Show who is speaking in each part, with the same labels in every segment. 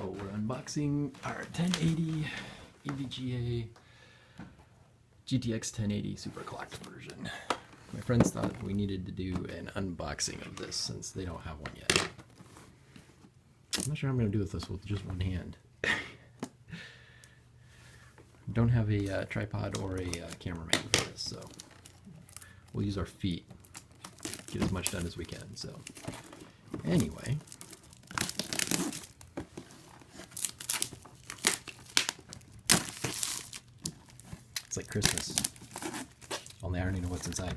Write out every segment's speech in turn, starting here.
Speaker 1: So we're unboxing our 1080 EVGA GTX 1080 super clocked version. My friends thought we needed to do an unboxing of this since they don't have one yet. I'm not sure how I'm going to do this with just one hand. Don't have a tripod or a cameraman for this, so we'll use our feet. Get as much done as we can. So anyway, it's like Christmas, only I already know what's inside.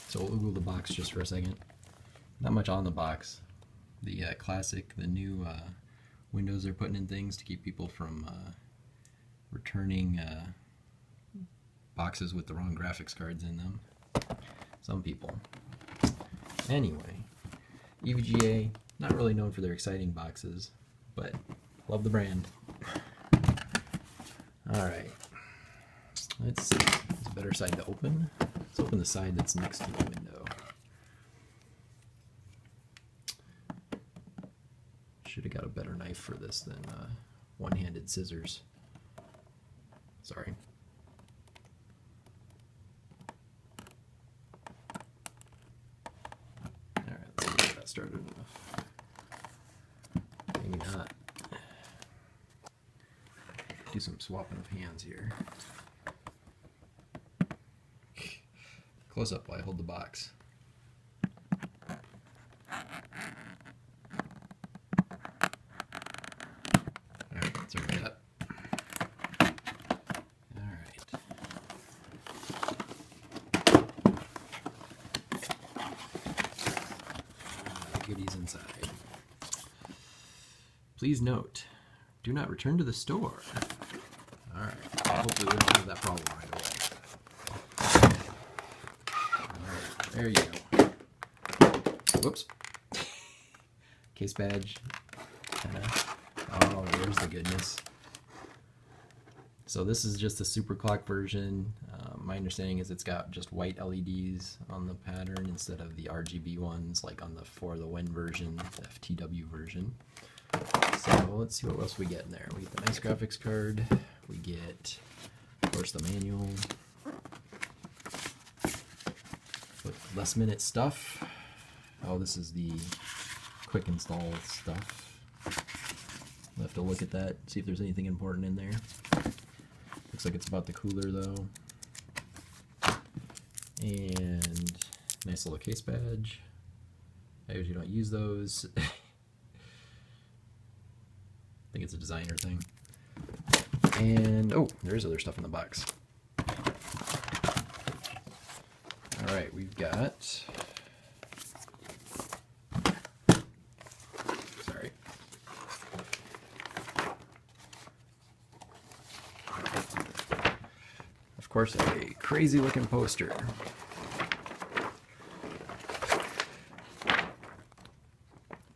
Speaker 1: So we'll Google the box just for a second. Not much on the box. The classic, the new windows they're putting in things to keep people from returning boxes with the wrong graphics cards in them. Some people. Anyway, EVGA, not really known for their exciting boxes, but love the brand. Alright, let's see. It's a better side to open. Let's open the side that's next to the window. Should have got a better knife for this than one-handed scissors. Sorry. Alright, let's see if that started enough. Maybe not. Do some swapping of hands here. Close up while I hold the box. Alright, let's open it up. Alright. Goodies inside. Please note, do not return to the store. Alright, hopefully we don't have that problem right away. There you go. Whoops. Case badge. Oh, there's the goodness. So this is just a super clock version. My understanding is it's got just white LEDs on the pattern instead of the RGB ones like on the Win version, the FTW version. So let's see what else we get in there. We get the nice graphics card. We get, of course, the manual. With last minute stuff. Oh, this is the quick install stuff. We'll have to look at that, see if there's anything important in there. Looks like it's about the cooler though. And nice little case badge. I usually don't use those. I think it's a designer thing. And oh, there's other stuff in the box. Alright, we've got, sorry, of course, a crazy looking poster.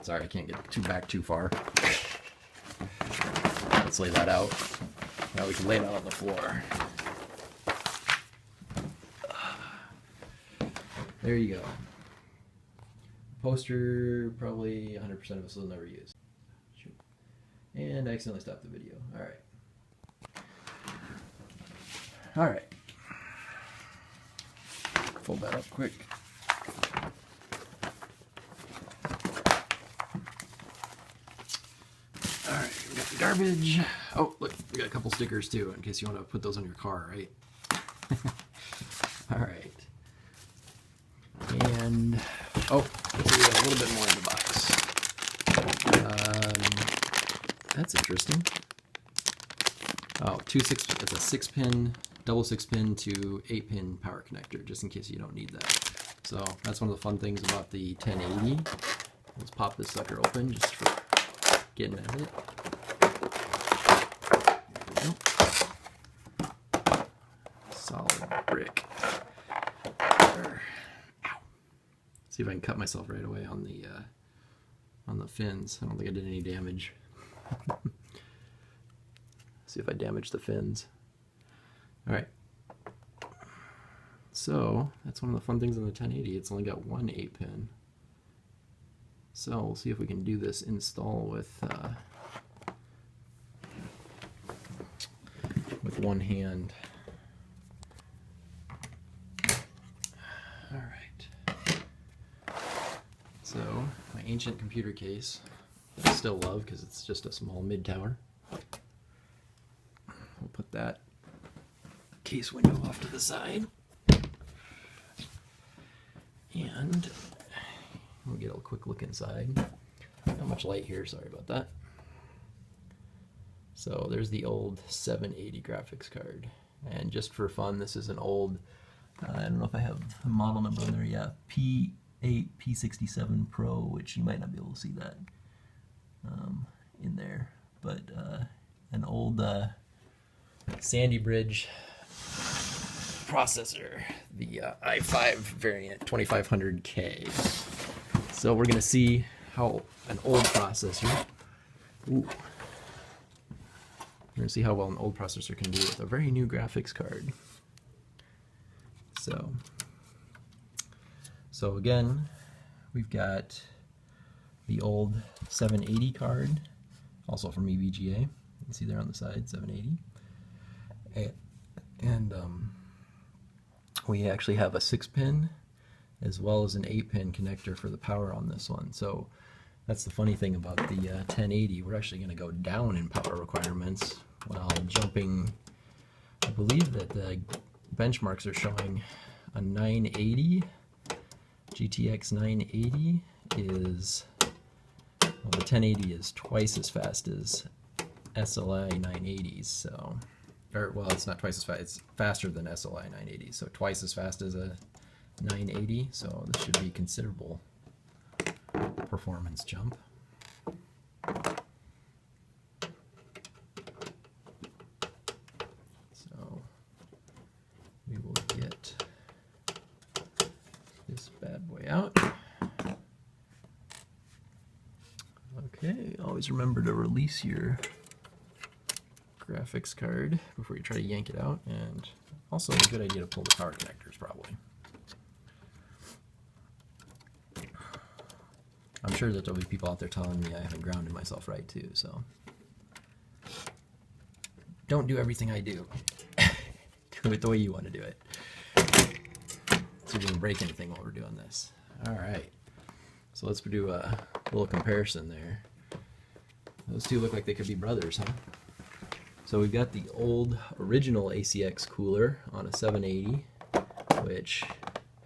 Speaker 1: Sorry, I can't get back too far. Let's lay that out. Now we can lay it out on the floor. There you go. Poster, probably 100% of us will never use. Shoot. And I accidentally stopped the video. Alright. Alright. Fold that up quick. Alright, we got the garbage. Oh, look, we got a couple stickers too, in case you want to put those on your car, right? Alright. And, oh, we got a little bit more in the box. That's interesting. Oh, it's a 6-pin, double 6-pin to 8-pin power connector, just in case you don't need that. So that's one of the fun things about the 1080. Let's pop this sucker open just for getting at it. There we go. Solid brick. There. See if I can cut myself right away on the fins. I don't think I did any damage. See if I damage the fins. All right. So that's one of the fun things on the 1080. It's only got one 8-pin. So we'll see if we can do this install with one hand. All right. So my ancient computer case that I still love because it's just a small mid-tower. We'll put that case window off to the side. And we'll get a quick look inside. Not much light here, sorry about that. So there's the old 780 graphics card. And just for fun, this is an old, I don't know if I have the model number on there, yeah, P8 P67 Pro, which you might not be able to see that in there. But an old Sandy Bridge processor, the i5 variant 2500K. So we're going to see how an old processor, we're going to see how well an old processor can do with a very new graphics card. So again, we've got the old 780 card, also from EVGA. You can see there on the side, 780. And we actually have a 6-pin as well as an 8-pin connector for the power on this one. So that's the funny thing about the 1080. We're actually going to go down in power requirements while jumping. I believe that the benchmarks are showing a 980 GTX 980 is, well, the 1080 is twice as fast as SLI 980s. So, or well, it's not twice as fast. It's faster than SLI 980. So twice as fast as a 980. So this should be considerable performance jump. So we will get this bad boy out. Okay, always remember to release your graphics card before you try to yank it out, and also a good idea to pull the power connectors probably. I'm sure that there'll be people out there telling me I haven't grounded myself right too, so don't do everything I do. Do it the way you want to do it. So we don't break anything while we're doing this. Alright, so let's do a little comparison there. Those two look like they could be brothers, huh? So we've got the old original ACX cooler on a 780, which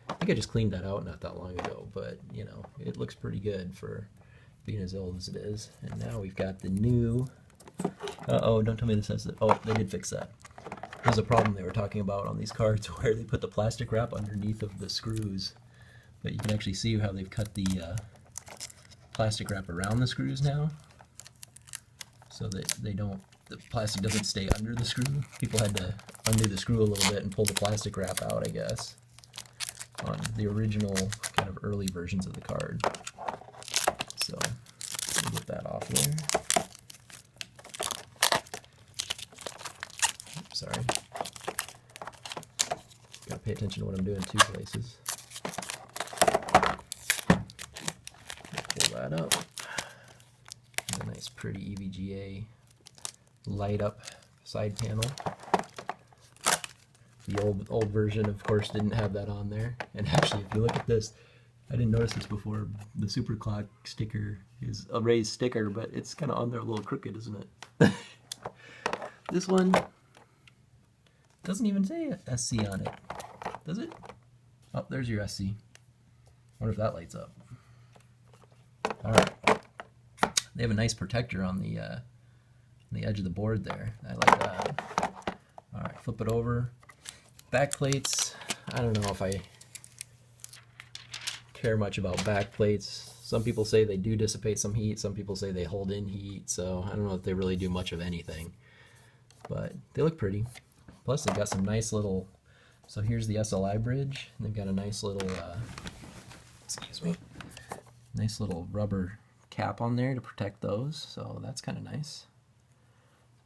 Speaker 1: I think I just cleaned that out not that long ago, but you know, it looks pretty good for being as old as it is. And now we've got the new, oh, don't tell me this has it. Oh, they did fix that. There's a problem they were talking about on these cards where they put the plastic wrap underneath of the screws, but you can actually see how they've cut the plastic wrap around the screws now, so that the plastic doesn't stay under the screw. People had to undo the screw a little bit and pull the plastic wrap out, I guess, on the original kind of early versions of the card. So we'll get that off there. Oops, sorry. Gotta pay attention to what I'm doing in two places. Pull that up. A nice pretty EVGA light up side panel. The old version, of course, didn't have that on there. And actually, if you look at this, I didn't notice this before. The Super Clock sticker is a raised sticker, but it's kind of on there a little crooked, isn't it? This one doesn't even say SC on it, does it? Oh, there's your SC. Wonder if that lights up. All right. They have a nice protector on the edge of the board there. I like that. All right, flip it over. Back plates. I don't know if I care much about back plates. Some people say they do dissipate some heat. Some people say they hold in heat. So I don't know if they really do much of anything. But they look pretty. Plus they've got some nice little. So here's the SLI bridge. And they've got a nice little. Excuse me. Nice little rubber cap on there to protect those, so that's kind of nice.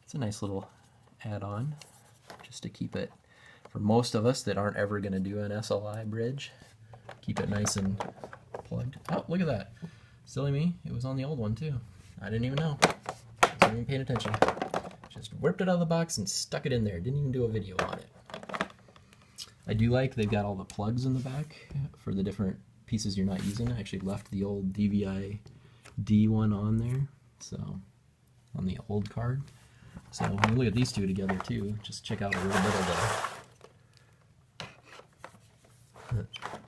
Speaker 1: It's a nice little add-on just to keep it for most of us that aren't ever going to do an SLI bridge, keep it nice and plugged. Oh, look at that. Silly me, it was on the old one too. I didn't even know. Wasn't even paying attention. Just whipped it out of the box and stuck it in there. Didn't even do a video on it. I do like they've got all the plugs in the back for the different pieces you're not using. I actually left the old DVI D one on there, so on the old card. So when you look at these two together too, just check out a little bit of the...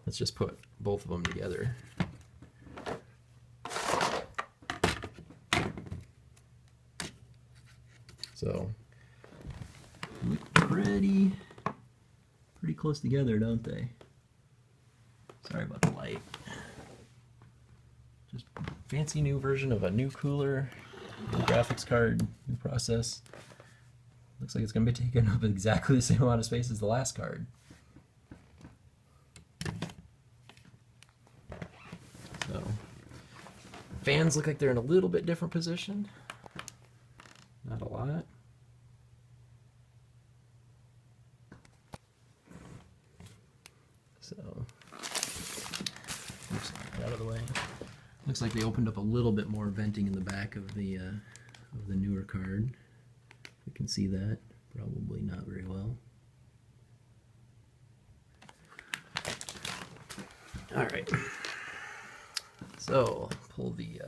Speaker 1: Let's just put both of them together. So look pretty close together, don't they? Sorry about the light. Just fancy new version of a new cooler, new graphics card, new process. Looks like it's going to be taking up exactly the same amount of space as the last card. So fans look like they're in a little bit different position. Not a lot. So, oops, out of the way. Looks like they opened up a little bit more venting in the back of the newer card. You can see that. Probably not very well. All right. So pull the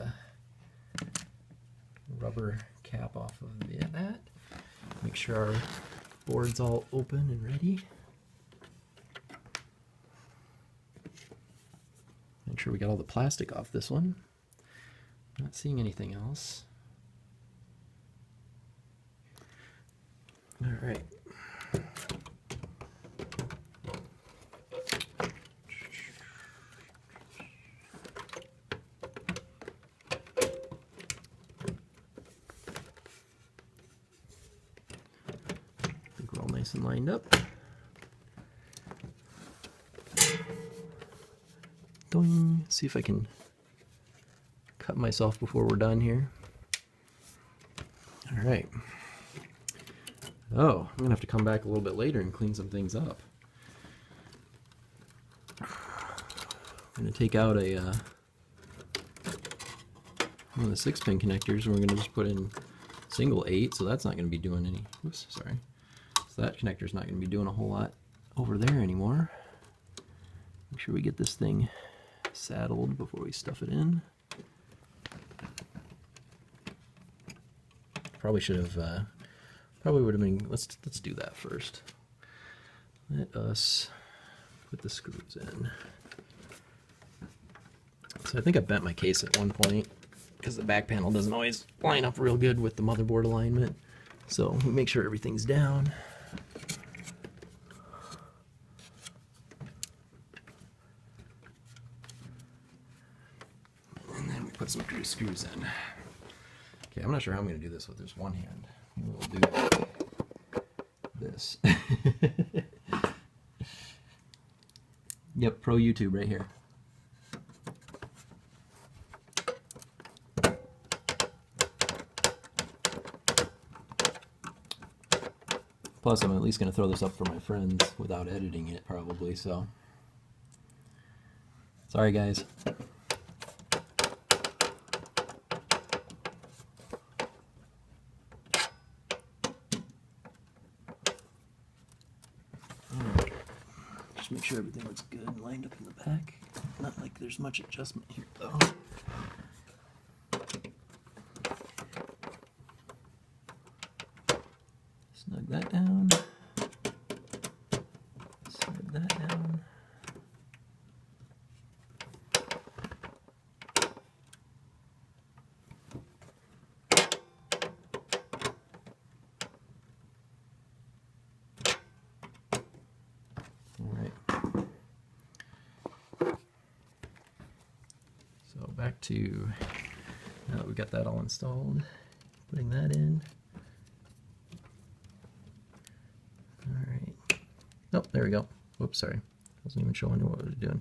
Speaker 1: rubber cap off of that. Make sure our board's all open and ready. Make sure we got all the plastic off this one. Not seeing anything else. All right. I think we're all nice and lined up. Doing. See if I can cut myself before we're done here. All right. Oh, I'm gonna have to come back a little bit later and clean some things up. I'm gonna take out one of the 6-pin connectors, and we're gonna just put in single 8. So that's not gonna be doing any. Oops, sorry. So that connector's not gonna be doing a whole lot over there anymore. Make sure we get this thing saddled before we stuff it in. Probably should have. Probably would have been. Let's do that first. Let us put the screws in. So I think I bent my case at one point because the back panel doesn't always line up real good with the motherboard alignment. So we make sure everything's down. And then we put some screws in. Okay, I'm not sure how I'm going to do this with just one hand. We'll do this. Yep, pro YouTube right here. Plus, I'm at least going to throw this up for my friends without editing it, probably, so. Sorry, guys. Make sure everything looks good and lined up in the back. Not like there's much adjustment here though. Snug that down. Snug that down. Back to, now that we got that all installed, putting that in. Alright. Oh, there we go. Whoops, sorry. Wasn't even showing you what we were doing.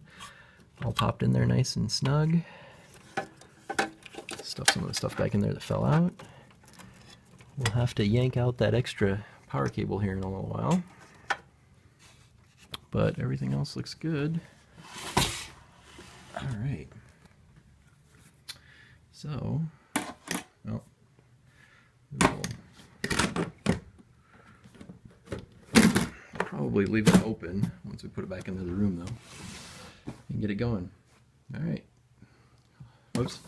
Speaker 1: All popped in there nice and snug. Stuff some of the stuff back in there that fell out. We'll have to yank out that extra power cable here in a little while. but everything else looks good. All right. So, well, we'll probably leave it open once we put it back into the room, though, and get it going. All right. Whoops.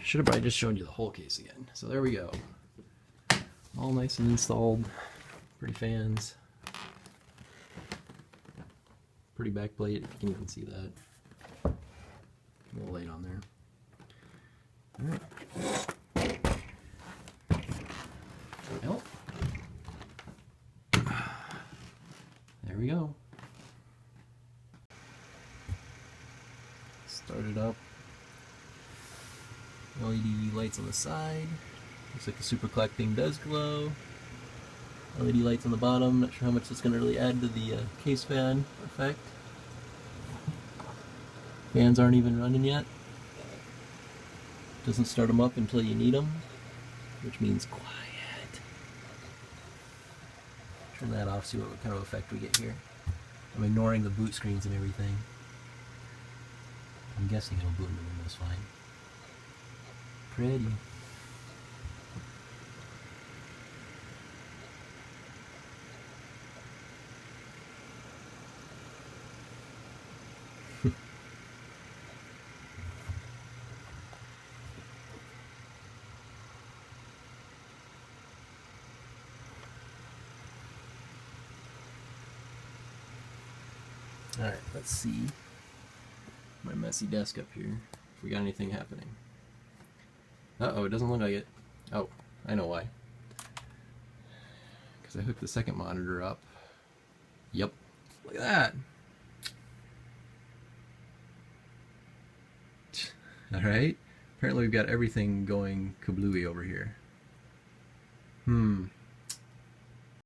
Speaker 1: Should have probably just shown you the whole case again. So there we go. All nice and installed. Pretty fans. Pretty backplate, if you can even see that. A little light on there. Alright. Well, there we go. Start it up. LED lights on the side. Looks like the super clock thing does glow. LED lights on the bottom. Not sure how much that's going to really add to the case fan effect. Fans aren't even running yet. Doesn't start them up until you need them, which means quiet. Turn that off, see what kind of effect we get here. I'm ignoring the boot screens and everything. I'm guessing it'll boot in the windows fine. Pretty. Alright, let's see my messy desk up here, if we got anything happening. Uh-oh, it doesn't look like it. Oh, I know why. Because I hooked the second monitor up. Yep, look at that! Alright, apparently we've got everything going kablooey over here.